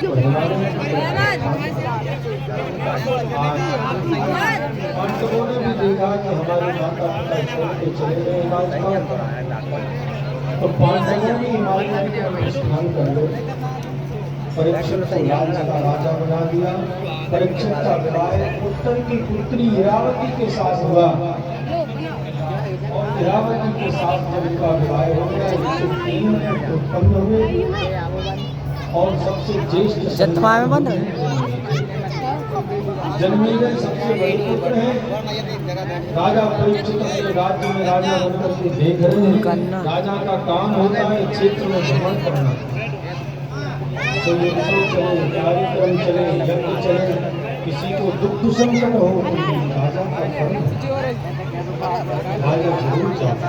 और हमारे पांडवों ने भी देखा कि हमारे माता पिता छोड़ के चले गए राजपाट, तो पांडवों ने हिमालय के अनुष्ठान कर लो। परीक्षित को राज्य का राजा बना दिया। परीक्षित का विवाह उत्तर की पुत्री इरावती के साथ हुआ, और इरावती के साथ जब उनका विवाह हो गया, उससे 3 पुत्र उत्पन्न हुए, और सबसे ज्येष्ठ जन्मेजय सबसे बड़े पुत्र हैं। राजा परीक्षित अपने राज्य में राजा बनकर के देख रहे हैं। राजा का काम होता है क्षेत्र में भ्रमण करना, तो ये उत्सव चले, कार्यक्रम चले, यज्ञ चले, किसी को दुख संकट हो, राजा का फर्ज, राजा जरूर जाता।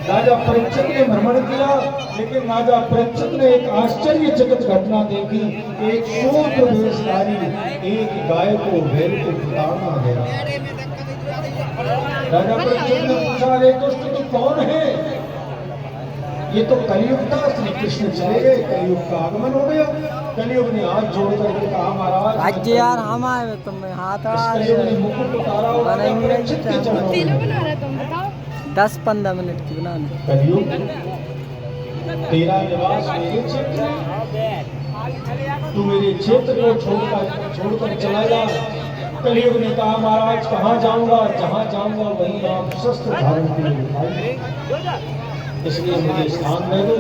राजा परीक्षित ने भ्रमण किया, लेकिन राजा परीक्षित ने एक आश्चर्यचकित घटना देखी। एक शूद्र वेशधारी एक गाय को बैल को उतारना गया। राजा परीक्षित ने पूछा, अरे दुष्ट तू कौन है? ये तो कलयुग था, श्री कृष्ण चले गए, कलयुग का आगमन हो गया। कलयुग ने हाथ जोड़ करके कहा, महाराज राज्य यार हम आए, तुम हाथ कलयुग ने मुकुट उतारा और परीक्षित के चरणों में 10-15 मिनट की बना लो। कलयुग तेरा निवास मेरे क्षेत्र है, तू मेरे क्षेत्र को छोड़कर चला जा। कलयुग ने कहा, महाराज कहाँ जाऊंगा? जहाँ जाऊंगा वहीं आप शस्त्र धारण के लिए दिखाई, इसलिए मुझे स्थान दे दो।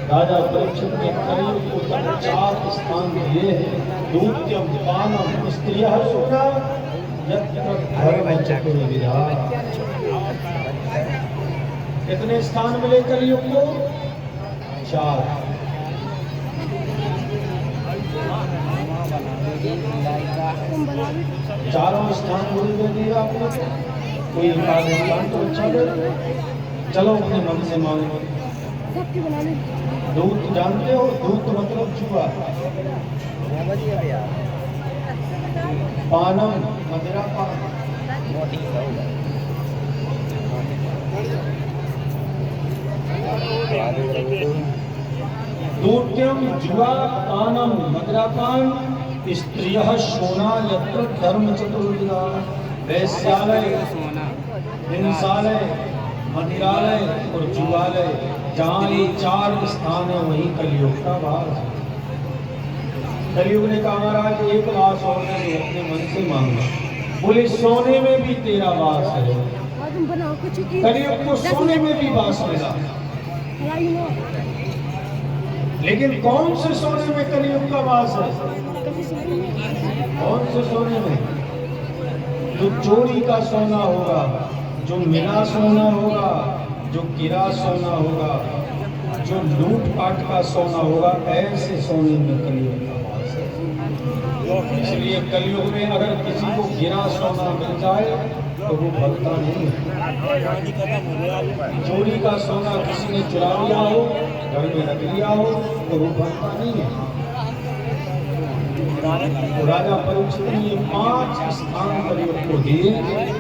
राजा परीक्षित ने कलयुग को 4 स्थान दिए हैं। दूत्यम पानम स्त्रियः सुखा यत्र धर्म चतुर्विधा। कितने स्थान मिले कलयुग को? 4। चारों स्थान गुरु दे दिया आपने। कोई स्थान तो अच्छा दे, चलो अपने मन से मांगो। दूत जानते हो? दूत मतलब जुआ। पानम मदिरा पान, दूत्यम जुआ पानम मदिरा पान स्त्रियः शोना यत्र धर्म चतुर्विधा। वैश्यालय, हिंसालय, मदिरालय और जुआलय, जहाँ ये 4 स्थान है वहीं कलयुग का वास। कलयुग ने कहा, महाराज एक वास और नहीं, अपने मन से मांगा। बोले सोने में भी तेरा वास है। कलयुग को सोने में भी वास मिला, लेकिन कौन से सोने में कलयुग का वास है? कौन से सोने में? जो चोरी का सोना होगा, जो मिला सोना होगा, जो गिरा सोना होगा, जो लूटपाट का सोना होगा, ऐसे सोने में कलयुग का वास है। इसलिए कलयुग में अगर किसी को गिरा सोना मिल जाए तो वो भरता नहीं है। चोरी का सोना किसी ने चुरा लिया हो, घर में रख लिया हो, तो वो भरता नहीं है। तो राजा परीक्षित ने ये 5 स्थान कलयुग को दिए।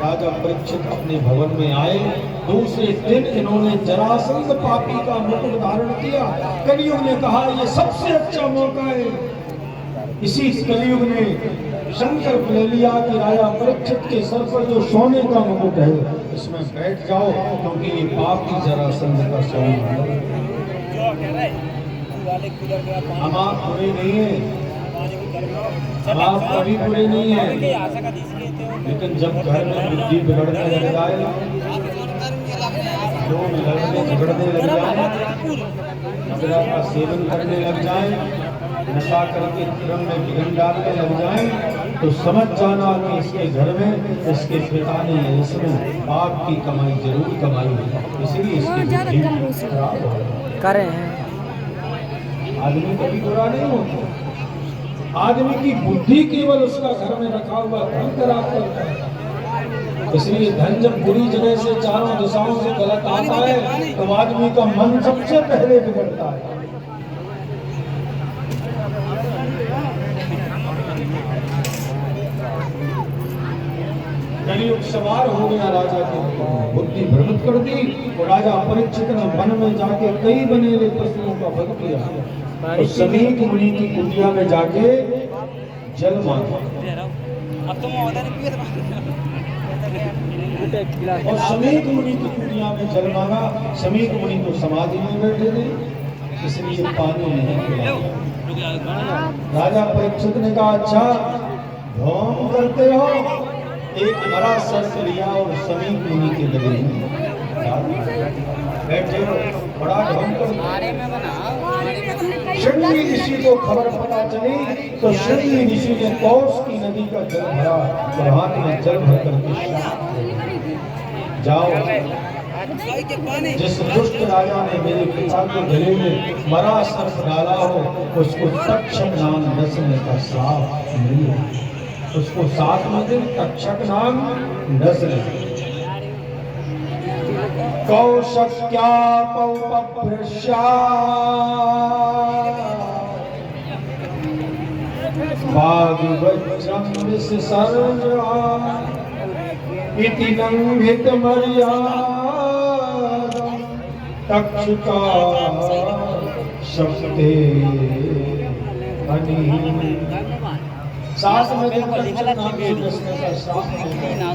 राजा परीक्षित अपने भवन में आए। दूसरे दिन इन्होंने जरासंध पापी का मुकुट धारण किया। कलयुग ने कहा, ये सबसे अच्छा मौका है। इसी कलयुग ने संकल्प ले लिया कि राजा परीक्षित के सर पर जो सोने का मुकुट है, इसमें बैठ जाओ, क्योंकि ये पापी जरासंध का सोना है। हम आप बुरे नहीं है, आप कभी बुरे नहीं है, लेकिन जब घर में बुद्धि बिगड़ने लग जाए, लोग लड़ने झगड़ने लग जाए, मदिरा का सेवन करने लग जाए, नशा करके क्रम में विघ्न डालने लग जाए, तो समझ जाना कि इसके घर में इसके पिता ने इसमें पाप की कमाई जरूर कमाई है, इसलिए इसकी बुद्धि खराब हो करे हैं। आदमी कभी बुरा नहीं होता, आदमी की बुद्धि केवल उसका घर में रखा हुआ धन खराब करता है। इसलिए धन जब बुरी जगह से चारों दिशाओं से गलत आता है, तो आदमी का मन सबसे पहले बिगड़ता है। कलयुग सवार हो गया राजा की बुद्धि भ्रमित कर दी और राजा परीक्षित ने वन में जाके कई बनेले पशुओं का वध किया और समीक मुनि की कुटिया में जाके जल मांगा और समीक मुनि की कुटिया में जल मांगा। समीक मुनि तो समाधि में बैठे थे इसलिए पानी नहीं पिलाया। राजा परीक्षित ने कहा अच्छा ढोंग करते हो, एक हरा सर्प लिया और समीक मुनि के लगे बैठे हो, बड़ा ढोंग करते। शृंगी ऋषि को खबर पता चली तो शृंगी ऋषि ने कौश की नदी का जल भरा और हाथ में जल भर करके जाओ जिस दुष्ट राजा ने मेरे पिता के गले में मरा सर्प डाला हो उसको तक्षक नाम नस्ल का श्राप मिले, उसको 7 दिन तक्षक नाम नस्ल। कौशक्या पौपभृष्या वाग्वज्रं विससर्जा इति लंघित मर्यादा तक्षका शक्ते अनि 7 में तक्षक नाम से कृष्ण का श्राप मिला।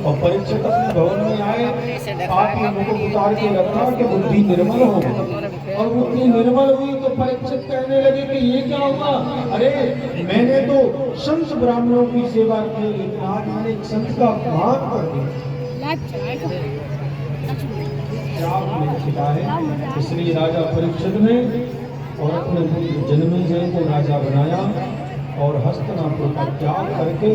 और परीक्षित अपने भवन में आए, आप ये मुख उतार के रखा कि बुद्धि निर्मल हो। और बुद्धि निर्मल हुई तो परीक्षित कहने लगे कि ये क्या हुआ? अरे मैंने तो संत ब्राह्मणों की सेवा की, आज मैंने एक संत का अपमान कर दिया, इसलिए राजा परीक्षित ने और अपने जन्मेजय को राजा बनाया और हस्तिनापुर का त्याग करके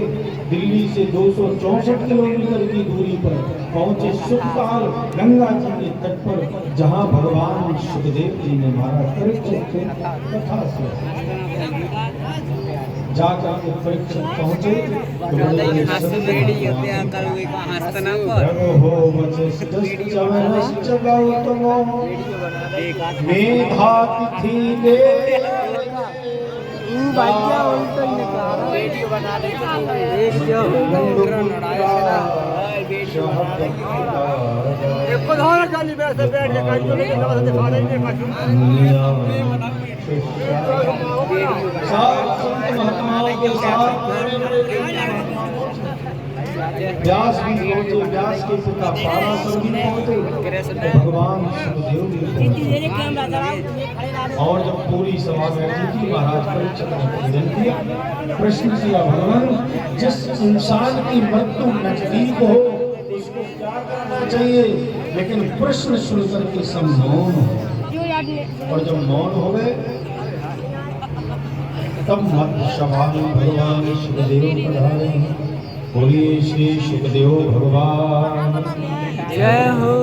दिल्ली से 264 किलोमीटर की दूरी पर पहुंचे सुखकाल गंगा जी के तट पर, जहां भगवान सुखदेव जी ने महाराज परीक्षित थे कथा से जाकर के परीक्षित पहुंचे भाग्या उल्टा ही निकला रहा वीडियो बना लेते एक जो एक को धारा चाली बैठ से बैठ के काट के नवाज दिखा रहे हैं महात्माओं के साथ व्यास भी पहुंचे, व्यास के पिता पाराशर भी पहुंचे, भगवान सुखदेव भी पहुंचे। और जब पूरी सभा बैठी थी महाराज परीक्षित ने पूजन किया, प्रश्न किया भगवान जिस इंसान की मृत्यु नजदीक हो उसको क्या करना चाहिए? लेकिन प्रश्न सुनकर के सब मौन हो, और जब मौन हो गए तब मध्य सभा में भगवान सुखदेव पधारे। बोलिए श्री सुखदेव भगवान जय हो।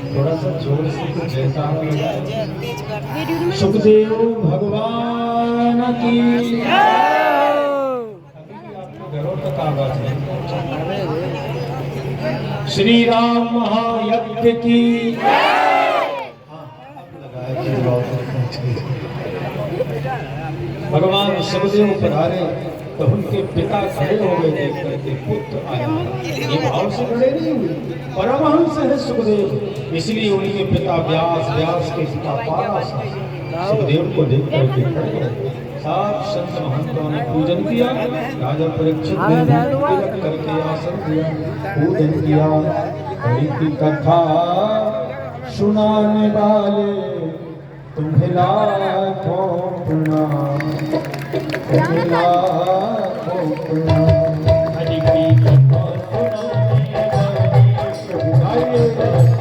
थोड़ा सा जोर से कुछ ऐसा सुखदेव भगवान की घरों तक आवाज है। श्री राम महायज्ञ की भगवान सुखदेव पधारे तो उनके पिता खड़े हो गए, देख करके पुत्र आया। ये भाव से खड़े नहीं हुए, परमहंस है सुखदेव, इसलिए उनके पिता व्यास, व्यास के पिता पाराशर सुखदेव को देख करके खड़े हो। सात संत महंतों ने पूजन किया, राजा परीक्षित ने तिलक करके आसन दिया, पूजन किया। हरि की कथा सुनाने वाले तुम्हें लाखों प्रणाम, तुम्हें लाखों प्रणाम। हरि की कथा सुनाने वाले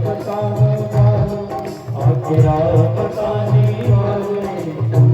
बताने वाले आके राह बताने वाले तुम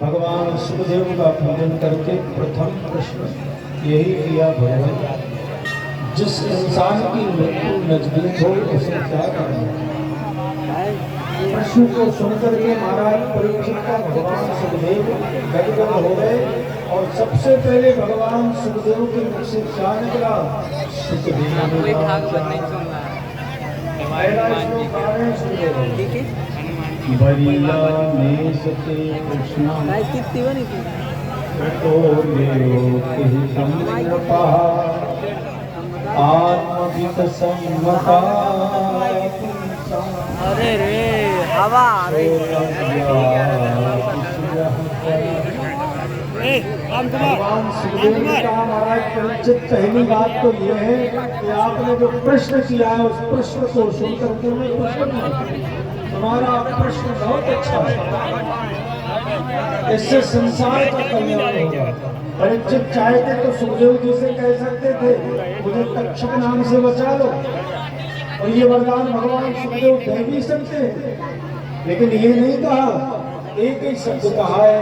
भगवान सुखदेव का पूजन करके प्रथम प्रश्न यही किया भगवान, जिस इंसान की मृत्यु नजदीक हो उसे क्या करना। प्रश्न को सुनकर के महाराज परीक्षित का भगवान सुखदेव गदगद हो गए और सबसे पहले भगवान सुखदेव के मुख से क्या निकला, बलिया में सते कृष्णा आत्मवित सम्मता। अरे रे हवा भगवान सुखदेव ने कहा महाराज परीक्षित, पहली बात तो यह है कि आपने जो प्रश्न किया है उस प्रश्न को सुनकर के मैं प्रसन्न हूं। तुम्हारा प्रश्न बहुत अच्छा है, इससे संसार का कल्याण होगा। परीक्षित चाहते तो सुखदेव जी से कह सकते थे मुझे तक्षक नाम से बचा लो, और ये वरदान भगवान सुखदेव दे भी सकते हैं, लेकिन ये नहीं कहा। एक ही शब्द कहा है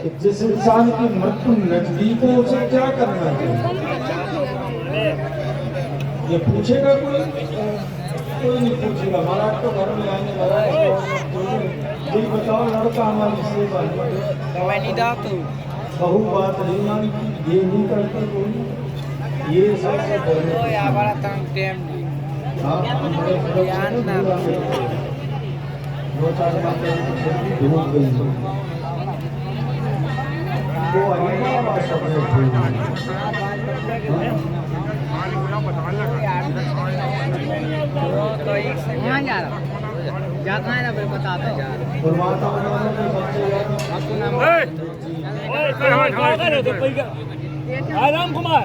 कि जिस इंसान की मृत्यु नजदीक हो उसे क्या करना चाहिए। ये पूछेगा कोई नहीं पूछेगा। महाराज तो घर में आने वाला है, जी बताओ लड़का हमारी सेवा बहु बात नहीं मानती, ये नहीं करते कोई, ये सबसे दो चार बातें भूल गई वो जाता है ना फिर बताता है और माता आपको नाम राम कुमार।